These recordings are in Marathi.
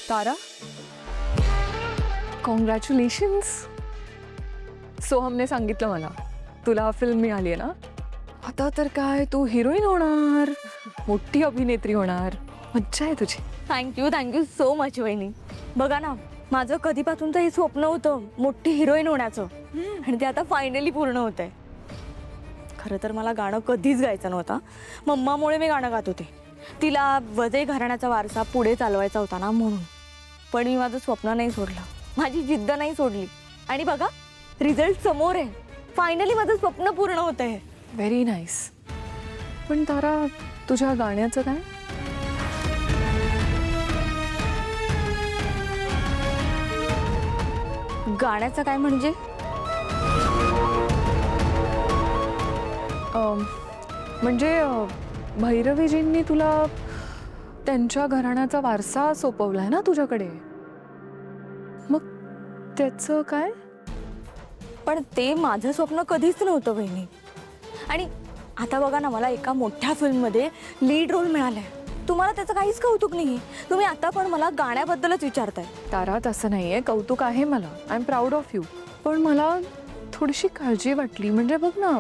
तारा, कॉंग्रॅच्युलेशन्स. सोहमने सांगितलं मला तुला फिल्म मिळाली आहे ना. आता तर काय तू हिरोईन होणार, मोठी अभिनेत्री होणार. मज्जा आहे तुझी. थँक्यू सो मच वहिनी. बघा ना, माझं कधीपासूनचं हे स्वप्न होतं मोठी हिरोईन होण्याचं, आणि ते आता फायनली पूर्ण होत आहे. खरं तर मला गाणं कधीच गायचं नव्हतं. मम्मामुळे मी गाणं गात होते. तिला वजे घराण्याचा वारसा पुढे चालवायचा होता ना म्हणून. पण मी माझं स्वप्न नाही सोडलं, माझी जिद्द नाही सोडली, आणि बघा रिझल्ट समोर आहे. फायनली माझं स्वप्न पूर्ण होत आहे. Very nice. पण तारा, तुझ्या गाण्याचं काय? गाण्याचं काय म्हणजे? म्हणजे भैरवीजींनी तुला त्यांच्या घराण्याचा वारसा सोपवलाय ना तुझ्याकडे. मग त्याचं काय? पण ते माझं स्वप्न कधीच नव्हतं वहिनी. आणि आता बघा ना, मला एका मोठ्या फिल्ममध्ये लीड रोल मिळालाय. तुम्हाला त्याचं काहीच कौतुक नाही. तुम्ही आता पण मला गाण्याबद्दलच विचारताय. तारा, तसं नाहीये, कौतुक आहे मला. I am proud of you. पण मला थोडीशी काळजी वाटली. म्हणजे बघ ना,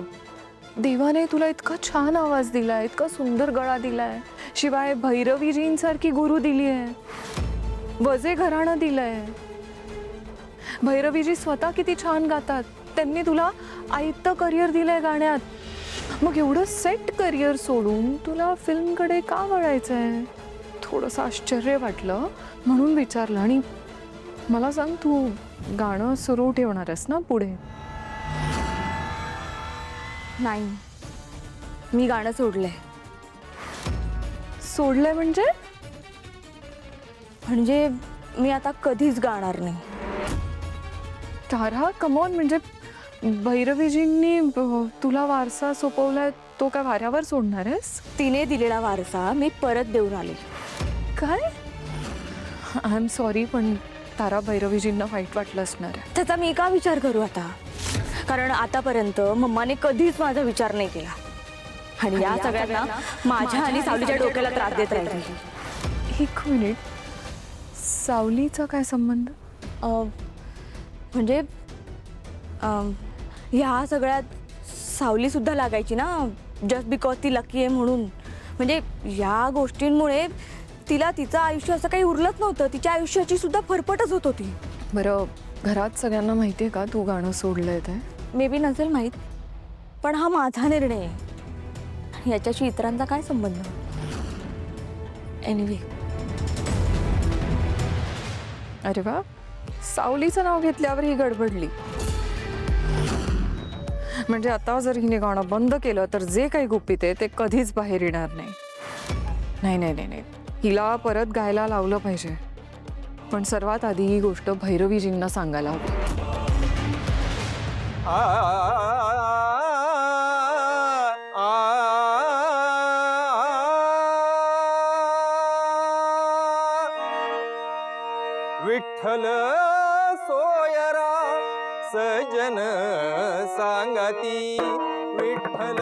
देवाने तुला इतका छान आवाज दिलाय, इतका सुंदर गळा दिलाय, शिवाय भैरवीजींसारखी गुरु दिली आहे, वजे घराणं दिलंय. भैरवीजी स्वतः किती छान गातात. त्यांनी तुला आयत्त करिअर दिलंय गाण्यात. मग एवढं सेट करिअर सोडून तुला फिल्मकडे का वळायचंय? थोडंसं आश्चर्य वाटलं म्हणून विचारलं. आणि मला सांग, तू गाणं सुरू ठेवणार आहेस ना पुढे? नाही, मी गाणं सोडलंय. सोडलंय म्हणजे? म्हणजे मी आता कधीच गाणार नाही. तारा, कमॉन. म्हणजे भैरवीजींनी तुला वारसा सोपवलाय, तो काय वाऱ्यावर सोडणार आहेस? तिने दिलेला वारसा मी परत देऊन आले. काय? आय एम सॉरी, पण तारा, भैरवीजींना वाईट वाटलं असणार आहे. त्याचा मी का विचार करू आता? कारण आतापर्यंत मम्माने कधीच माझा विचार नाही केला, आणि या सगळ्यांना माझ्या आणि सावलीच्या डोक्याला त्रास देत राहिली. एक मिनिट, सावलीचा काय संबंध? म्हणजे ह्या सगळ्यात सावली सुद्धा लागायची ना, जस्ट बिकॉज ती लकी आहे म्हणून. म्हणजे या गोष्टींमुळे तिला तिचं आयुष्य असं काही उरलंच नव्हतं. तिच्या आयुष्याची सुद्धा फरफटच होत होती. बरं, घरात सगळ्यांना माहिती आहे का तू गाणं सोडलंय ते? मे बी नसेल माहीत, पण हा माझा निर्णय आहे. याच्याशी इतरांचा काय संबंध? एनिवे. अरे वा, सावलीचं नाव घेतल्यावर ही गडबडली. म्हणजे आता जर हिने गाणं बंद केलं तर जे काही गुपित आहे ते कधीच बाहेर येणार नाही. नाही नाही नाही नाही, हिला परत गायला लावलं पाहिजे. पण सर्वात आधी ही गोष्ट भैरवीजींना सांगायला हवी. विठ्ठल सोयरा सजन सांगती, विठ्ठल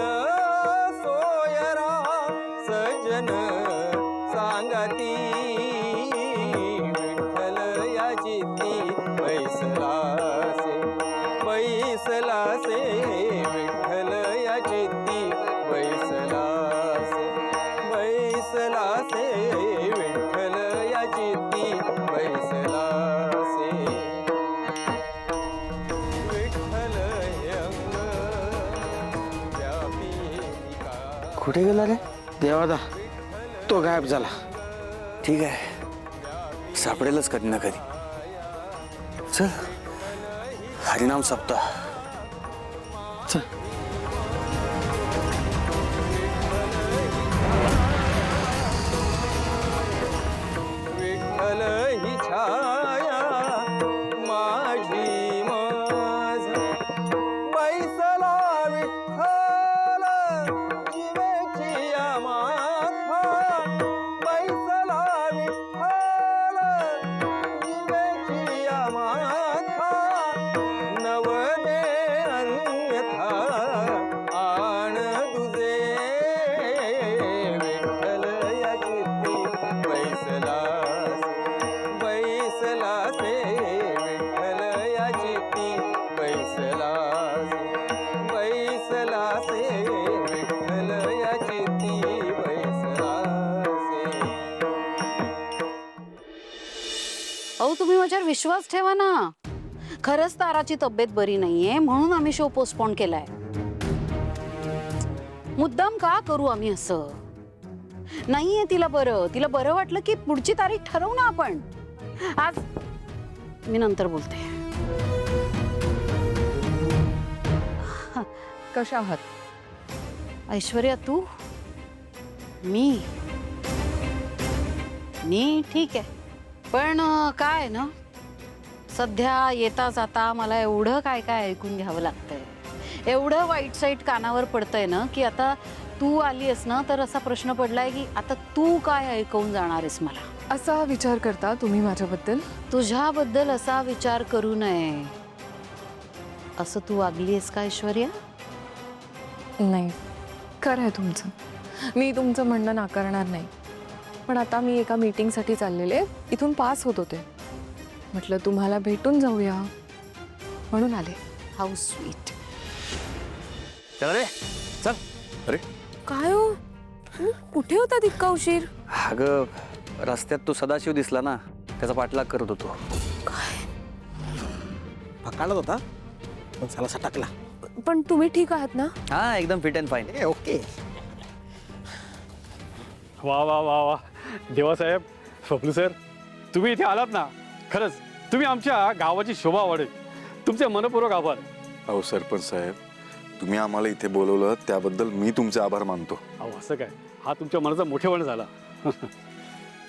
सोयरा सजन सांगती, विठ्ठल याची बैसलासे बैसलासे, विठ्ठल याची बैसलासे बैसलासे, विठ्ठल याची बैसलासे, विठ्ठल यंग व्यापिका. कुठे गेला रे देवादा? तो गायब झाला. ठीक आहे, सापडेलच कधी ना कधी. चल, हरिनाम सप्ताह. चल. विठ्ठल ही छाया माझी माझ, बैसला विठ्ठल जीवेची माथा, बैसला विठ्ठल जीवेची माथा, नवदे अन्यथा आण तुझे, विठ्ठल याची बैसलासे अहो तुम्ही माझ्यावर विश्वास ठेवा ना. खरंच ताराची तब्येत बरी नाहीये म्हणून आम्ही शो पोस्टपोन केलाय. मुद्दाम का करू आम्ही असं? नाहीये तिला बरं वाटलं की पुढची तारीख ठरवू ना आपण. आज मी नंतर बोलते. कशा आहात? ऐश्वर्या तू? मी ठीक आहे. पण काय ना, सध्या येता जाता मला एवढं काय काय ऐकून घ्यावं लागतंय, एवढं वाईट साईट कानावर पडतंय ना की आता तू आली आहेस ना तर असा प्रश्न पडलाय की आता तू काय ऐकवून जाणार आहेस मला. असा विचार करता तुम्ही माझ्याबद्दल? तुझ्याबद्दल असा विचार करू नये असं तू वागली आहेस का ऐश्वर्या? नाही, खरं आहे तुमचं. मी तुमचं म्हणणं नाकारणार नाही. पण आता मी एका मीटिंगसाठी चाललेले, इथून पास होत होते. म्हटलं तुम्हाला भेटून जाऊया म्हणून आले. How sweet. चला रे चल. अरे काय हो, कुठे होता इतका उशीर? अगं रस्त्यात तो सदाशिव दिसला ना, त्याचा पाठलाग करत होतो. फकाळत होता पण सालासा टाकला. पण तुम्ही ठीक आहात ना? हा एकदम फिट अँड फाईन. ओके. वा वा वा वा देवासाहेब, स्वप्नू सर, तुम्ही इथे आलात ना, खरंच तुम्ही आमच्या गावाची शोभा वाढेल. तुमचे मनपूर्वक आभार. अहो सरपंच साहेब, तुम्ही आम्हाला इथे बोलवलं त्याबद्दल मी तुमचे आभार मानतो. अहो असं काय, हा तुमच्या मनाचा मोठेपणा झाला.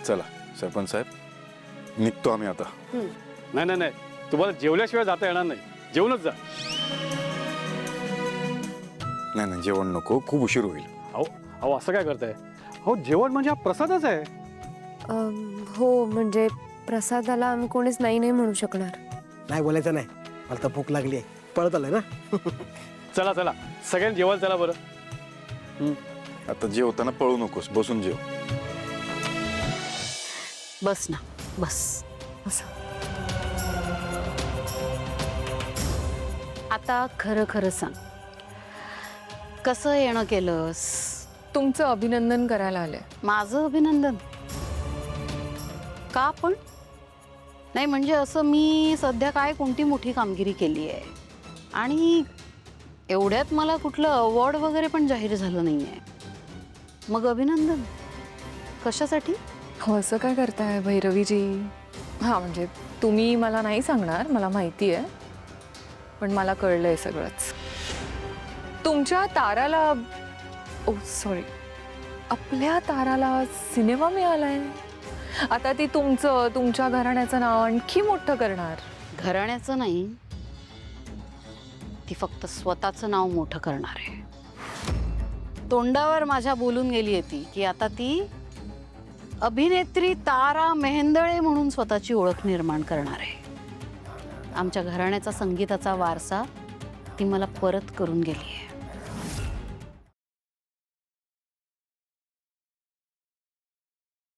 चला सरपंच साहेब, निघतो आम्ही आता. नाही नाही नाही, तुम्हाला जेवल्याशिवाय जाता येणार नाही. जेवणच जा. नाही नाही जेवण नको, खूप उशीर होईल. अहो अहो असं काय करताय? अहो जेवण म्हणजे हा प्रसादच आहे. हो, म्हणजे प्रसादाला आम्ही कोणीच नाही नाही म्हणू शकणार. नाही बोलायचं नाही, मला तर भूक लागली आहे. पळत आलोय ना. चला चला सगळ्यांनी जेवायला चला बरं. आता जेवताना पळू नकोस, बसून जेव. बस ना बस. असं आता खरं खरं सांग, कसं येणं केलंस? तुमचं अभिनंदन करायला आले. माझं अभिनंदन का पण? नाही म्हणजे असं मी सध्या काय कोणती मोठी कामगिरी केली आहे आणि एवढ्यात मला कुठलं अवॉर्ड वगैरे पण जाहीर झालं नाही आहे. मग अभिनंदन कशासाठी? हो असं काय करताय भैरवीजी? हां म्हणजे तुम्ही मला नाही सांगणार, मला माहिती आहे. पण मला कळलंय सगळंच. तुमच्या ताराला, ओ सॉरी, आपल्या ताराला सिनेमा मिळालाय. आता ती तुमच्या घराण्याचं नाव आणखी मोठं करणार. घराण्याचं नाही, ती फक्त स्वतःचं नाव मोठं करणार आहे. तोंडावर माझ्या बोलून गेली आहे ती की आता ती अभिनेत्री तारा मेहेंदळे म्हणून स्वतःची ओळख निर्माण करणार आहे. आमच्या घराण्याचा संगीताचा वारसा ती मला परत करून गेली आहे.